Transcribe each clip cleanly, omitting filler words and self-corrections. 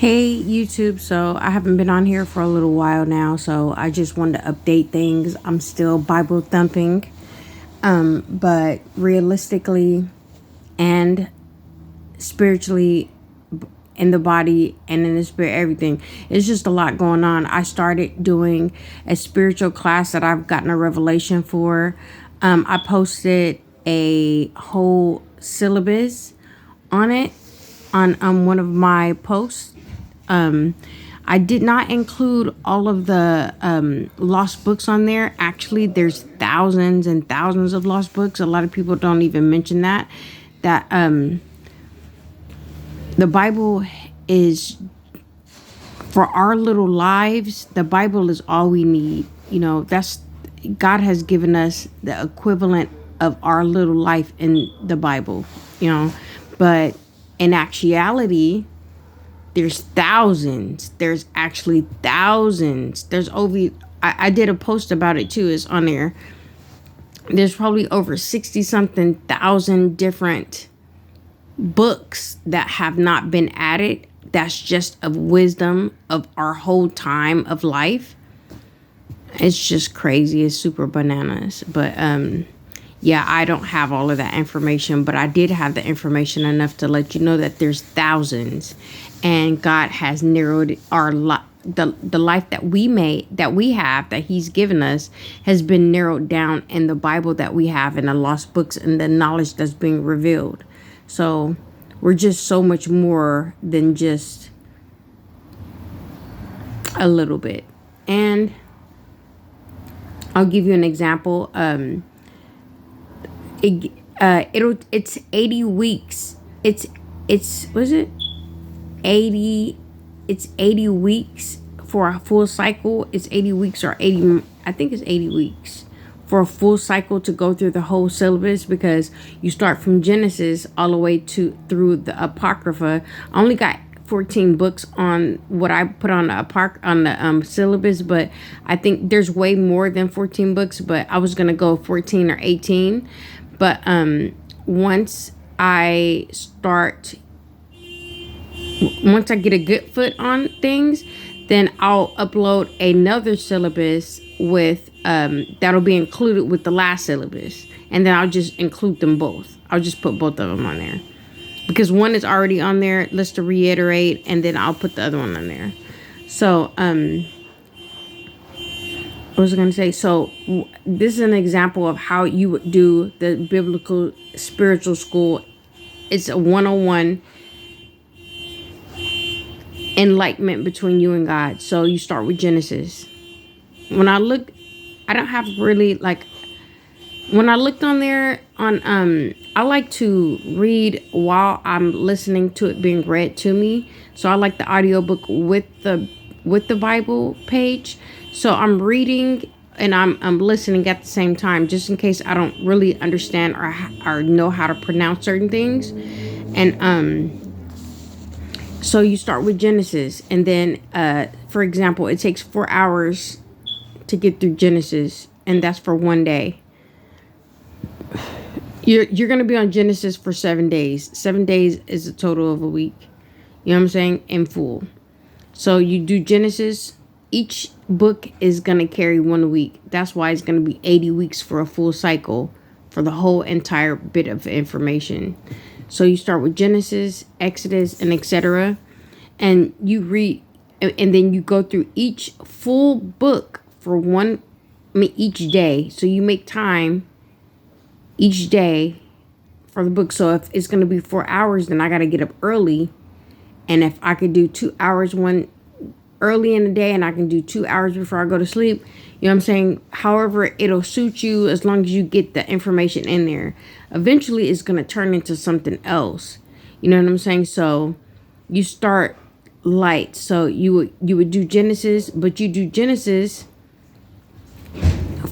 Hey YouTube, so I haven't been on here for a little while now, so I just wanted to update things. I'm still Bible thumping, but realistically and spiritually in the body and in the spirit, everything. It's just a lot going on. I started doing a spiritual class that I've gotten a revelation for. I posted a whole syllabus on it on one of my posts. I did not include all of the lost books on there. Actually, there's thousands and thousands of lost books. A lot of people don't even mention that the Bible is, for our little lives, the Bible is all we need. You know, God has given us the equivalent of our little life in the Bible, but in actuality, there's thousands. There's actually thousands. There's over, I did a post about it too. It's on there. There's probably over 60 something thousand different books that have not been added. That's just of wisdom of our whole time of life. It's just crazy. It's super bananas. But yeah, I don't have all of that information, but I did have the information enough to let you know that there's thousands, and God has narrowed our the life that we have, that He's given us, has been narrowed down in the Bible that we have, in the lost books, and the knowledge that's being revealed. So we're just so much more than just a little bit. And I'll give you an example. It's 80 weeks. It's was it 80? It's 80 weeks for a full cycle. It's 80 weeks or 80. I think it's 80 weeks for a full cycle to go through the whole syllabus, because you start from Genesis all the way through the Apocrypha. I only got 14 books on what I put on the syllabus, but I think there's way more than 14 books, but I was gonna go 14 or 18. But once I get a good foot on things, then I'll upload another syllabus with that'll be included with the last syllabus, and then I'll just include them both. I'll just put both of them on there, because one is already on there, let's to reiterate, and then I'll put the other one on there. So what was I going to say? So this is an example of how you would do the biblical spiritual school. It's a one-on-one enlightenment between you and God. So you start with Genesis. When I look, I don't have really when I looked on there I like to read while I'm listening to it being read to me. So I like the audiobook with the Bible page. So I'm reading and I'm listening at the same time, just in case I don't really understand or know how to pronounce certain things. And so you start with Genesis, and then for example, it takes 4 hours to get through Genesis, and that's for one day. You're going to be on Genesis for 7 days. 7 days is a total of a week. You know what I'm saying? In full. So you do Genesis. Each book is going to carry 1 week. That's why it's going to be 80 weeks for a full cycle for the whole entire bit of information. So you start with Genesis, Exodus, and etc. And you read, and then you go through each full book for each day. So you make time each day for the book. So if it's going to be 4 hours, then I got to get up early. And if I could do 2 hours one early in the day, and I can do 2 hours before I go to sleep, you know what I'm saying? However, it'll suit you as long as you get the information in there. Eventually, it's going to turn into something else. You know what I'm saying? So you start light. So you would do Genesis, but you do Genesis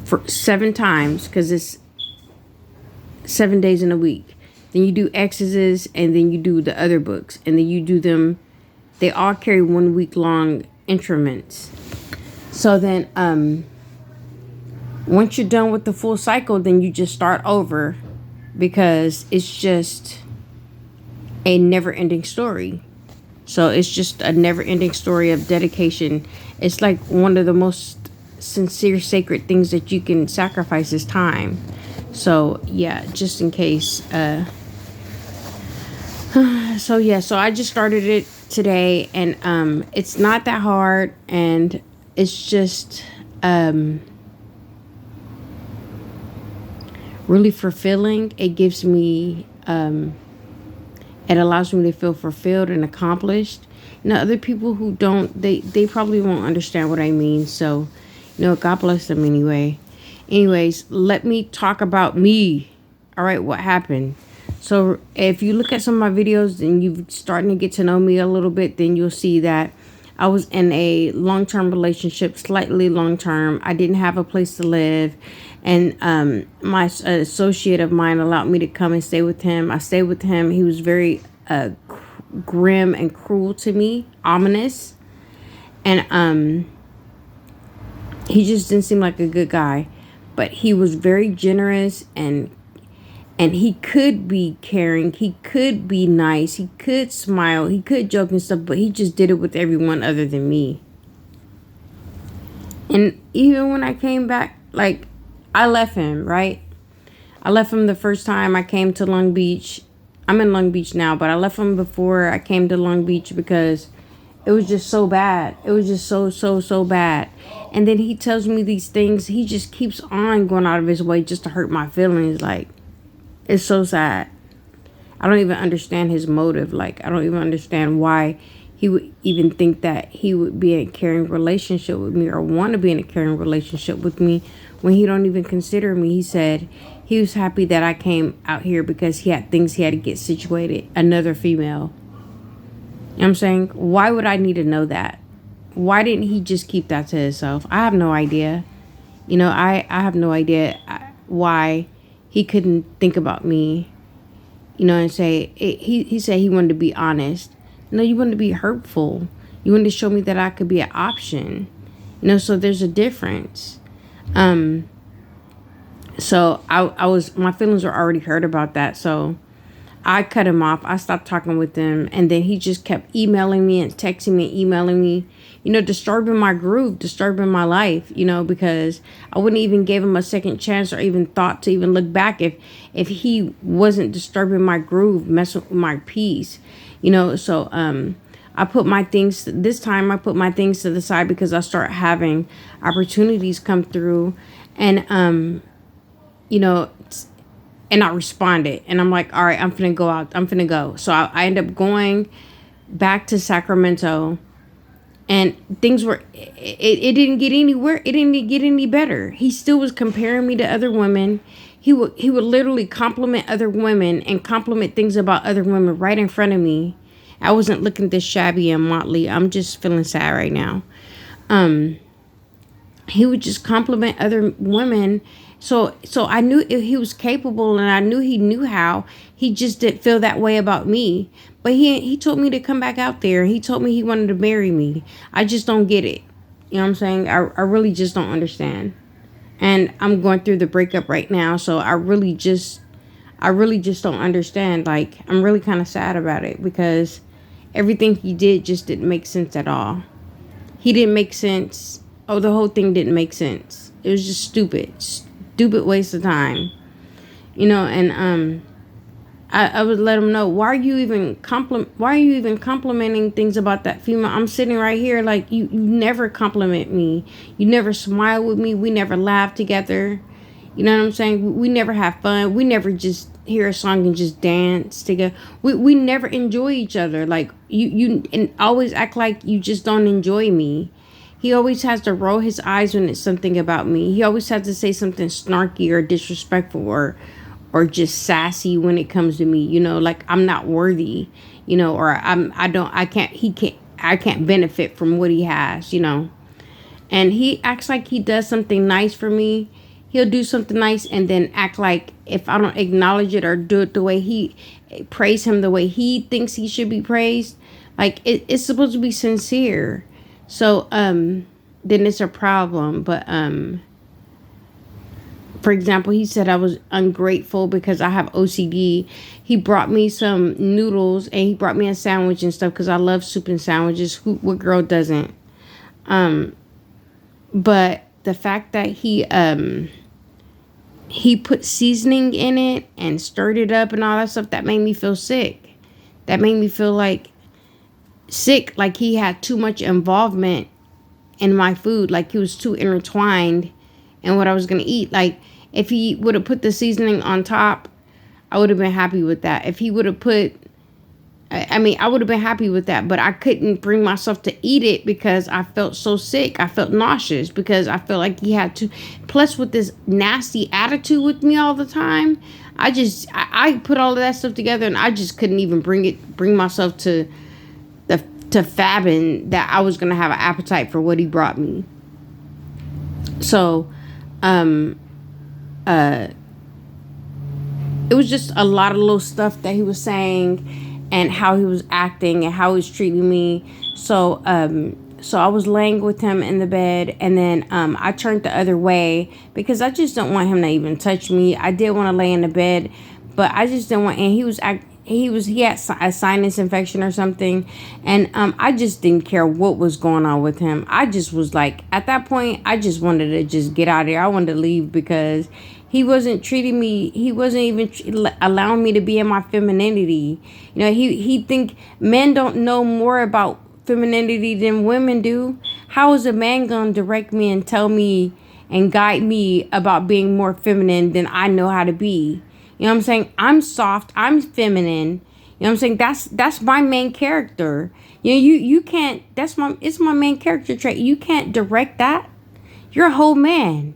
for 7 times, because it's 7 days in a week. Then you do Exodus, and then you do the other books, and then you do them. They all carry 1 week long increments. So then once you're done with the full cycle, then you just start over, because it's just a never-ending story. So it's just a never ending story of dedication. It's like one of the most sincere, sacred things that you can sacrifice is time. So yeah, just in case. So I just started it today, and it's not that hard, and it's just really fulfilling. It gives me it allows me to feel fulfilled and accomplished. Other people who don't, they probably won't understand what I mean. So, God bless them anyway. Anyways, let me talk about me. All right, what happened? So if you look at some of my videos and you're starting to get to know me a little bit, then you'll see that I was in a long-term relationship, slightly long-term. I didn't have a place to live. And my associate of mine allowed me to come and stay with him. I stayed with him. He was very grim and cruel to me, ominous. And he just didn't seem like a good guy. But he was very generous, and he could be caring, he could be nice, he could smile, he could joke and stuff, but he just did it with everyone other than me. And even when I came back, like, I left him, right? I left him the first time I came to Long Beach. I'm in Long Beach now, but I left him before I came to Long Beach because it was just so bad. It was just so bad. And then he tells me these things. He just keeps on going out of his way just to hurt my feelings. Like, it's so sad. I don't even understand his motive. Like, I don't even understand why he would even think that he would be in a caring relationship with me or want to be in a caring relationship with me when he don't even consider me. He said he was happy that I came out here because he had things he had to get situated. Another female. You know what I'm saying? Why would I need to know that? Why didn't he just keep that to himself? I have no idea. I have no idea why he couldn't think about me, and say, he said he wanted to be honest. No, you wanted to be hurtful. You wanted to show me that I could be an option. So there's a difference. So my feelings were already hurt about that. So I cut him off. I stopped talking with him. And then he just kept emailing me and texting me, emailing me, disturbing my groove, disturbing my life, because I wouldn't even give him a second chance or even thought to even look back if he wasn't disturbing my groove, messing with my peace, So I put my things, this time I put my things to the side because I start having opportunities come through, and, and I responded, and I'm like, all right, I'm finna go out. I'm finna go. So I end up going back to Sacramento, and things were, it didn't get anywhere. It didn't get any better. He still was comparing me to other women. He would literally compliment other women and compliment things about other women right in front of me. I wasn't looking this shabby and motley. I'm just feeling sad right now. He would just compliment other women. So I knew he was capable, and I knew he knew how. He just didn't feel that way about me. But he told me to come back out there. He told me he wanted to marry me. I just don't get it. You know what I'm saying? I really just don't understand. And I'm going through the breakup right now, so I really just don't understand. Like, I'm really kind of sad about it because everything he did just didn't make sense at all. He didn't make sense. Oh, the whole thing didn't make sense. It was just stupid waste of time, and I would let him know, why are you even complimenting things about that female? I'm sitting right here, like, you never compliment me, you never smile with me, we never laugh together, you know what I'm saying? We never have fun, we never just hear a song and just dance together, we never enjoy each other, like, you and always act like you just don't enjoy me. He always has to roll his eyes when it's something about me. He always has to say something snarky or disrespectful or just sassy when it comes to me, like I'm not worthy, or I can't benefit from what he has, And he acts like he does something nice for me. He'll do something nice and then act like if I don't acknowledge it or do it the way he praise him the way he thinks he should be praised, like it's supposed to be sincere. So then it's a problem. But For example, he said I was ungrateful because I have OCD. He brought me some noodles and he brought me a sandwich and stuff because I love soup and sandwiches. What girl doesn't? But the fact that he put seasoning in it and stirred it up and all that stuff, that made me feel sick. That made me feel like sick, like he had too much involvement in my food, like he was too intertwined in what I was gonna eat. Like if he would have put the seasoning on top, I would have been happy with that. If he would have put, I would have been happy with that, but I couldn't bring myself to eat it because I felt so sick. I felt nauseous because I felt like he had to. Plus, with this nasty attitude with me all the time, I put all of that stuff together, and I just couldn't even bring myself to fathom that I was gonna have an appetite for what he brought me. So, it was just a lot of little stuff that he was saying and how he was acting and how he was treating me. So I was laying with him in the bed, and then I turned the other way because I just don't want him to even touch me. I did want to lay in the bed, but I just didn't want, and he had a sinus infection or something, and I just didn't care what was going on with him. I just was like, at that point, I just wanted to just get out of here. I wanted to leave because he wasn't treating me. He wasn't even allowing me to be in my femininity. You know, he think men don't know more about femininity than women do. How is a man gonna direct me and tell me and guide me about being more feminine than I know how to be? You know what I'm saying? I'm soft. I'm feminine. You know what I'm saying? That's my main character. You know, you can't. It's my main character trait. You can't direct that. You're a whole man.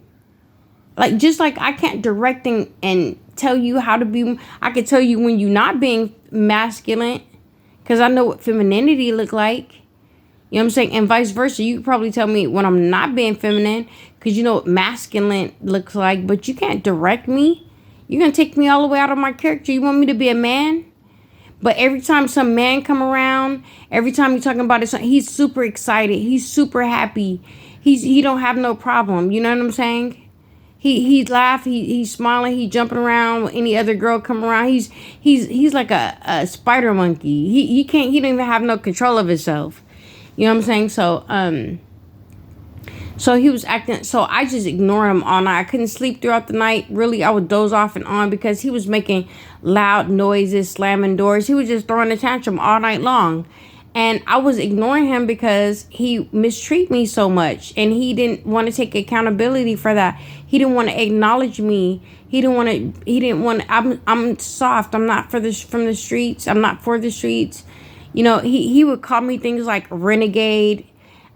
Like, just like I can't direct and tell you how to be. I can tell you when you're not being masculine, because I know what femininity look like. You know what I'm saying? And vice versa. You can probably tell me when I'm not being feminine, because you know what masculine looks like. But you can't direct me. You're going to take me all the way out of my character. You want me to be a man? But every time some man come around, every time you're talking about it, he's super excited. He's super happy. He don't have no problem. You know what I'm saying? He laugh. He's smiling. He jumping around when any other girl come around. He's like a spider monkey. He don't even have no control of himself. You know what I'm saying? So he was acting, so I just ignored him all night. I couldn't sleep throughout the night. Really, I would doze off and on because he was making loud noises, slamming doors. He was just throwing a tantrum all night long. And I was ignoring him because he mistreated me so much. And he didn't want to take accountability for that. He didn't want to acknowledge me. I'm soft. I'm not from the streets. I'm not for the streets. You know, he would call me things like renegade.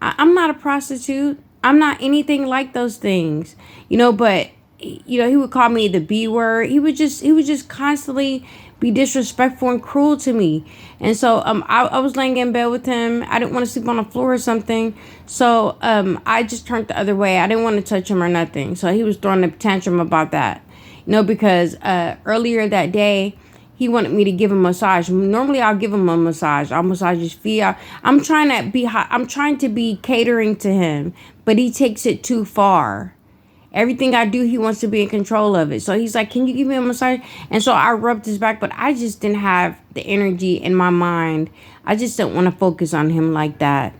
I'm not a prostitute. I'm not anything like those things, you know, but, you know, he would call me the B word. He would just constantly be disrespectful and cruel to me. And so, I was laying in bed with him. I didn't want to sleep on the floor or something. So, I just turned the other way. I didn't want to touch him or nothing. So he was throwing a tantrum about that, you know, because, earlier that day, he wanted me to give him a massage. Normally, I'll give him a massage. I'll massage his feet. I'm trying to be catering to him, but he takes it too far. Everything I do, he wants to be in control of it. So he's like, "Can you give me a massage?" And so I rubbed his back, but I just didn't have the energy in my mind. I just didn't want to focus on him like that.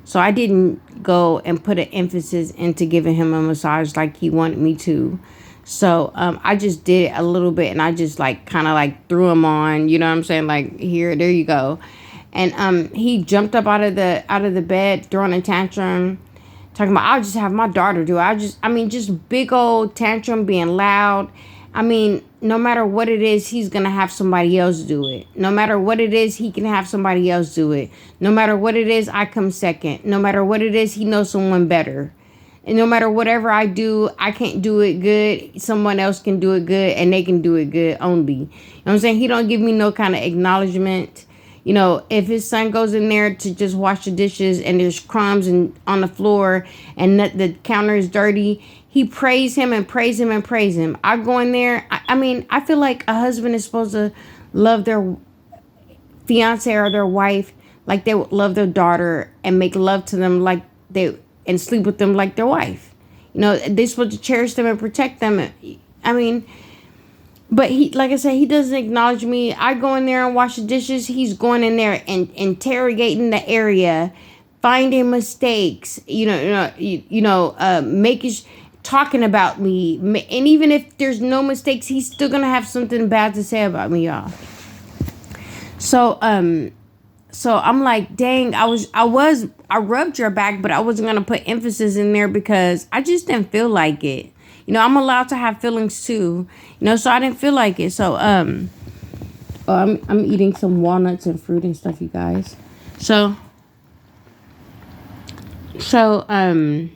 So I didn't go and put an emphasis into giving him a massage like he wanted me to. So I just did a little bit, and I just kind of threw him on, you know what I'm saying? Like, there you go. And he jumped up out of the bed, throwing a tantrum, talking about, I'll just have my daughter do it. Just big old tantrum, being loud. No matter what it is, he's going to have somebody else do it. No matter what it is, he can have somebody else do it. No matter what it is, I come second. No matter what it is, he knows someone better. And no matter whatever I do, I can't do it good. Someone else can do it good, and they can do it good only. You know what I'm saying? He don't give me no kind of acknowledgement. You know, if his son goes in there to just wash the dishes and there's crumbs on the floor and the counter is dirty, he praise him and praise him and praise him. I go in there. I feel like a husband is supposed to love their fiance or their wife like they would love their daughter, and make love to them and sleep with them like their wife. You know, they're supposed to cherish them and protect them. I mean, but he, like I said, he doesn't acknowledge me. I go in there and wash the dishes. He's going in there and interrogating the area, finding mistakes. Making, talking about me. And even if there's no mistakes, he's still gonna have something bad to say about me, y'all. So I'm like, dang, I rubbed your back, but I wasn't gonna put emphasis in there because I just didn't feel like it. You know, I'm allowed to have feelings too. You know, so I didn't feel like it. So I'm eating some walnuts and fruit and stuff, you guys. So so um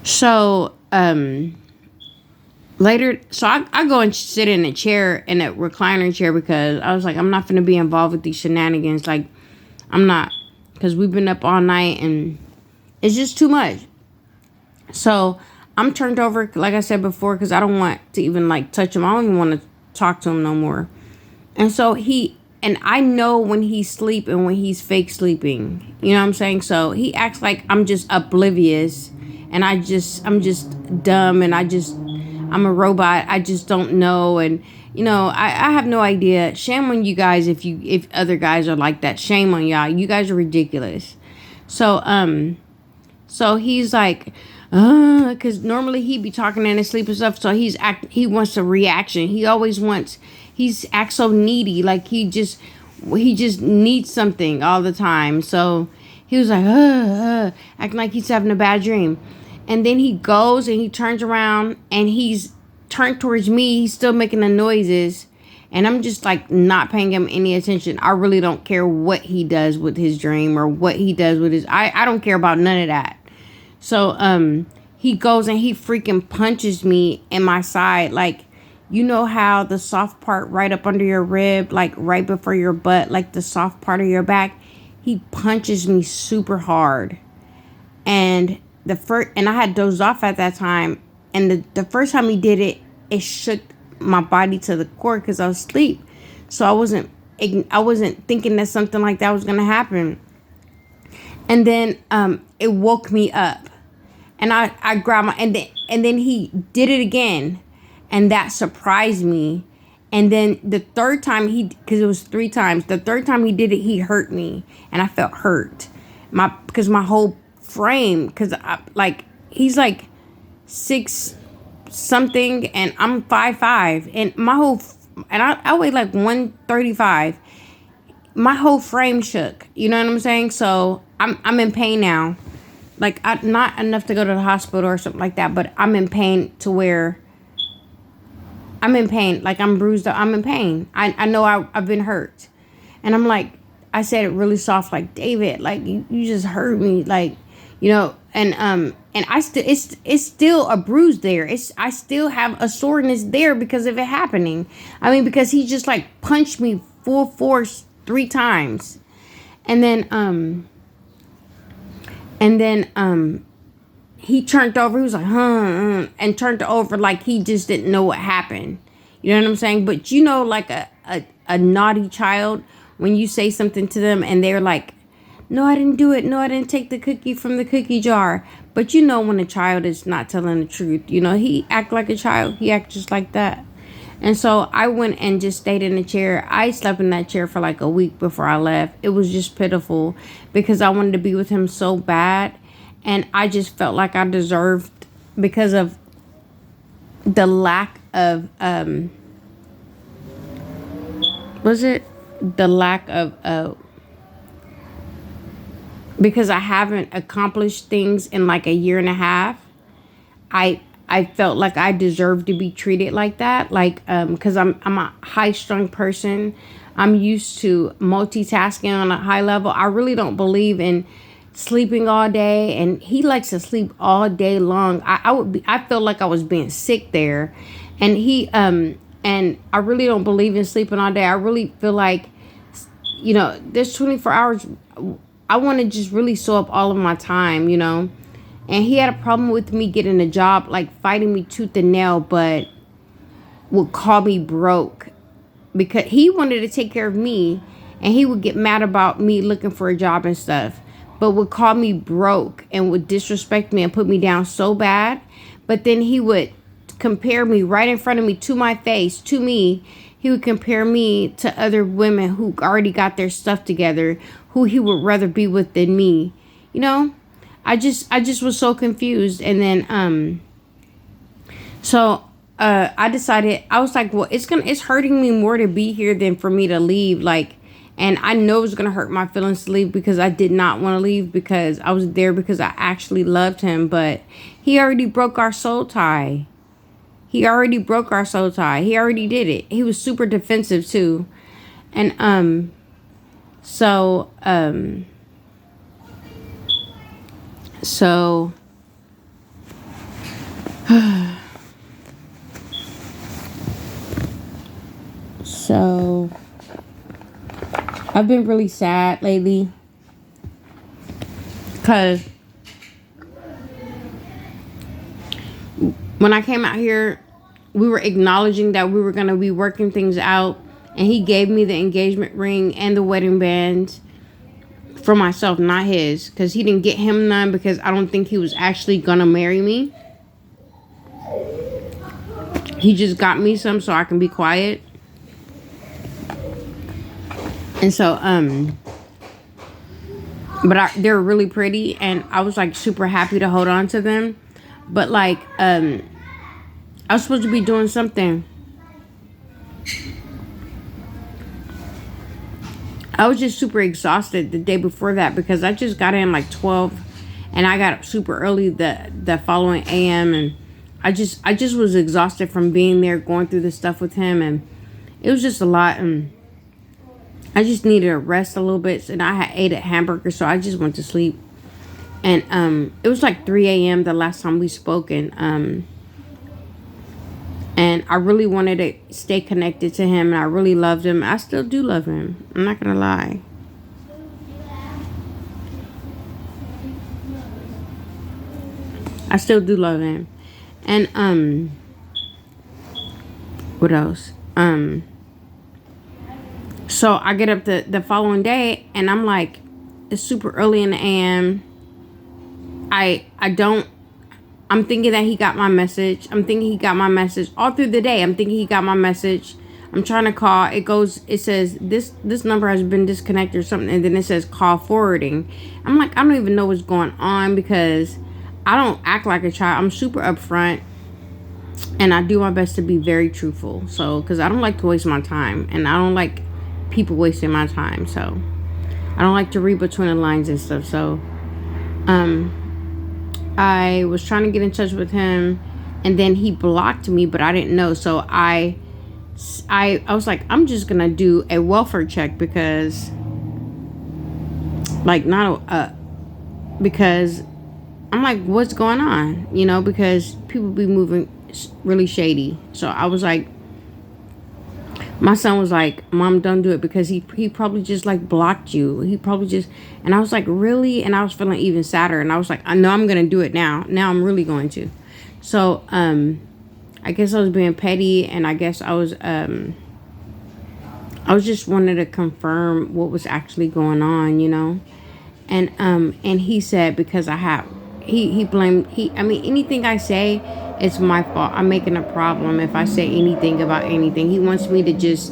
so later, so I go and sit in a chair, in a recliner chair, because I was like, I'm not gonna be involved with these shenanigans. Like, I'm not, because we've been up all night and it's just too much. So I'm turned over, like I said before, because I don't want to even like touch him. I don't even want to talk to him no more. And so I know when he's sleep and when he's fake sleeping. You know what I'm saying? So he acts like I'm just oblivious and I'm just dumb and I'm a robot. I just don't know. And you know, I have no idea. Shame on you guys if other guys are like that. Shame on y'all. You guys are ridiculous. So he's like, because normally he'd be talking in his sleep and stuff. So he wants a reaction. He's acts so needy. Like he just needs something all the time. So he was like, acting like he's having a bad dream. And then he goes and he turns around and he's turned towards me. He's still making the noises. And I'm just like not paying him any attention. I really don't care what he does with his dream or what he does with his, I don't care about none of that. So he goes and he freaking punches me in my side. Like, you know how the soft part right up under your rib, like right before your butt, like the soft part of your back, he punches me super hard. And I had dozed off at that time. And the first time he did it, it shook my body to the core because I was asleep. So I wasn't thinking that something like that was gonna happen. And then it woke me up. And I grabbed and then he did it again, and that surprised me. And then the third time because it was 3 times, the third time he did it, he hurt me, and I felt hurt. Because my whole frame, because he's like 6 something, and I'm 5'5", and I weigh like 135. My whole frame shook. You know what I'm saying? So I'm in pain now. Like, not enough to go to the hospital or something like that, but I'm in pain to where I'm in pain. Like, I'm bruised up. I'm in pain. I know I've been hurt. And I'm like, I said it really soft, like, David, like, you just hurt me. Like, you know, and I still, it's still a bruise there. I still have a soreness there because of it happening. I mean, because he just like punched me full force 3 times. And then he turned over. He was like, and turned over like he just didn't know what happened. You know what I'm saying? But you know, like a naughty child, when you say something to them and they're like, no, I didn't do it. No, I didn't take the cookie from the cookie jar. But you know when a child is not telling the truth. You know, he act like a child. He act just like that. And so I went and just stayed in the chair. I slept in that chair for like a week before I left. It was just pitiful because I wanted to be with him so bad. And I just felt like I deserved, because of the lack of, because I haven't accomplished things in like a year and a half. I felt like I deserved to be treated like that. Like, because I'm a high strung person. I'm used to multitasking on a high level. I really don't believe in sleeping all day, and he likes to sleep all day long. I felt like I was being sick there, and and I really don't believe in sleeping all day. I really feel like, you know, there's 24 hours. I want to just really sew up all of my time, you know. And he had a problem with me getting a job, like fighting me tooth and nail, but would call me broke because he wanted to take care of me, and he would get mad about me looking for a job and stuff. but would call me broke and would disrespect me and put me down so bad. But then he would compare me right in front of me, to my face, to me. He would compare me to other women who already got their stuff together, who he would rather be with than me. You know, I just was so confused. And then I decided, I was like, well, it's hurting me more to be here than for me to leave. Like, and I know it was gonna hurt my feelings to leave, because I did not want to leave, because I was there because I actually loved him. But he already broke our soul tie. He already broke our soul tie. He already did it. He was super defensive too. And so I've been really sad lately, because when I came out here, we were acknowledging that we were going to be working things out, and he gave me the engagement ring and the wedding band for myself, not his, because he didn't get him none, because I don't think he was actually going to marry me. He just got me some so I can be quiet. And so, they're really pretty, and I was like super happy to hold on to them. But like, I was supposed to be doing something. I was just super exhausted the day before that, because I just got in like 12, and I got up super early the following AM, and I just was exhausted from being there, going through the stuff with him, and it was just a lot. And I just needed a rest a little bit, and I had ate a hamburger, so I just went to sleep. And it was like 3 AM the last time we spoke, and I really wanted to stay connected to him, and I really loved him. I still do love him. I'm not gonna lie. I still do love him. And what else? So I get up the following day, and I'm like, it's super early in the AM. I'm thinking that he got my message. I'm thinking he got my message all through the day. I'm thinking he got my message. I'm trying to call. It says this number has been disconnected or something, and then it says call forwarding. I'm like, I don't even know what's going on, because I don't act like a child. I'm super upfront, and I do my best to be very truthful. So, because I don't like to waste my time, and I don't like people wasting my time. So, I don't like to read between the lines and stuff. So, I was trying to get in touch with him, and then he blocked me, but I didn't know. So I was like, I'm just gonna do a welfare check, because like because I'm like, what's going on? You know, because people be moving really shady. So I was like, my son was like, Mom, don't do it, because he probably just like blocked you. He probably just, and I was like, really? And I was feeling even sadder, and I was like, I know I'm going to do it now. Now I'm really going to. So, I guess I was being petty, and I guess I was just wanted to confirm what was actually going on, you know? And he said, because he blamed, anything I say, it's my fault. I'm making a problem if I say anything about anything. He wants me to just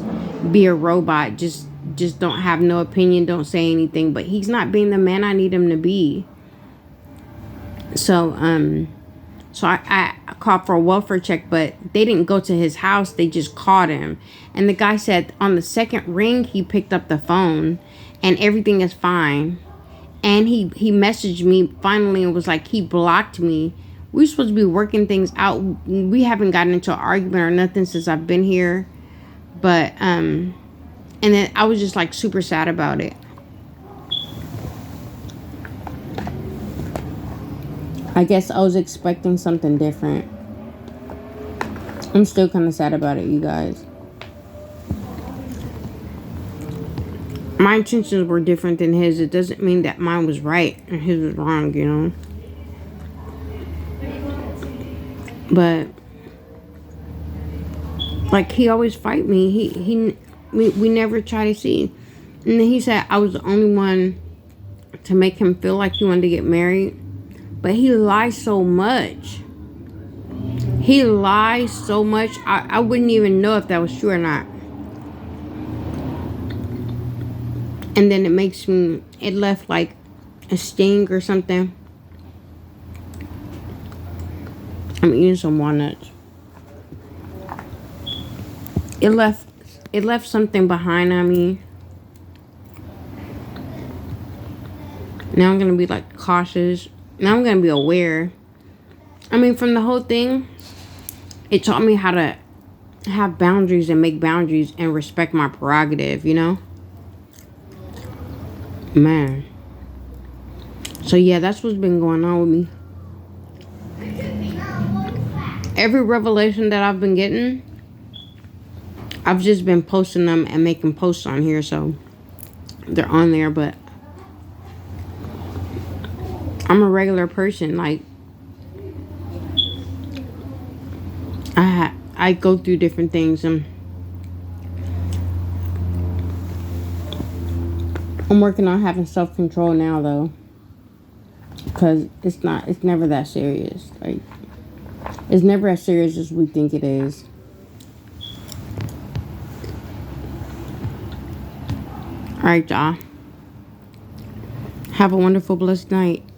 be a robot, just don't have no opinion, don't say anything. But he's not being the man I need him to be. So I called for a welfare check, but they didn't go to his house. They just called him, and the guy said on the second ring he picked up the phone, and everything is fine. And he messaged me finally and was like, he blocked me. We're supposed to be working things out. We haven't gotten into an argument or nothing since I've been here. But, and then I was just like super sad about it. I guess I was expecting something different. I'm still kind of sad about it, you guys. My intentions were different than his. It doesn't mean that mine was right and his was wrong, you know. But like, he always fight me. We never try to see. And then he said I was the only one to make him feel like he wanted to get married. But he lies so much. He lies so much. I wouldn't even know if that was true or not. And then it left like a sting or something. I'm eating some walnuts. It left something behind on me. Now I'm gonna be like cautious. Now I'm gonna be aware. I mean, from the whole thing, it taught me how to have boundaries and make boundaries and respect my prerogative, you know? Man. So yeah, that's what's been going on with me. Every revelation that I've been getting, I've just been posting them and making posts on here, so they're on there. But I'm a regular person. Like, I go through different things, and I'm working on having self-control now, though, because it's never that serious. Like, it's never as serious as we think it is. All right, y'all. Have a wonderful, blessed night.